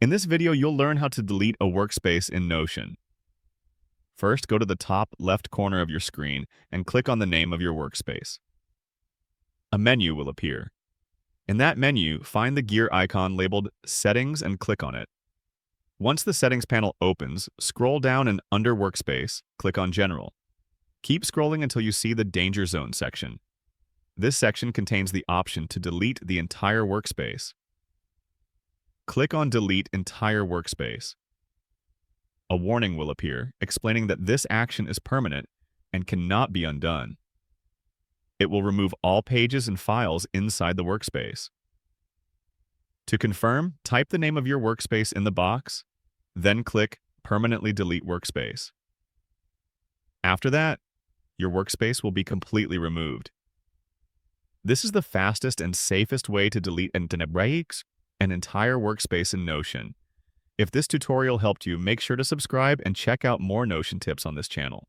In this video, you'll learn how to delete a workspace in Notion. First, go to the top left corner of your screen and click on the name of your workspace. A menu will appear. In that menu, find the gear icon labeled Settings and click on it. Once the Settings panel opens, scroll down and under Workspace, click on General. Keep scrolling until you see the Danger Zone section. This section contains the option to delete the entire workspace. Click on Delete Entire Workspace. A warning will appear explaining that this action is permanent and cannot be undone. It will remove all pages and files inside the workspace. To confirm, type the name of your workspace in the box, then click Permanently Delete Workspace. After that, your workspace will be completely removed. This is the fastest and safest way to delete an entire workspace in Notion. If this tutorial helped you, make sure to subscribe and check out more Notion tips on this channel.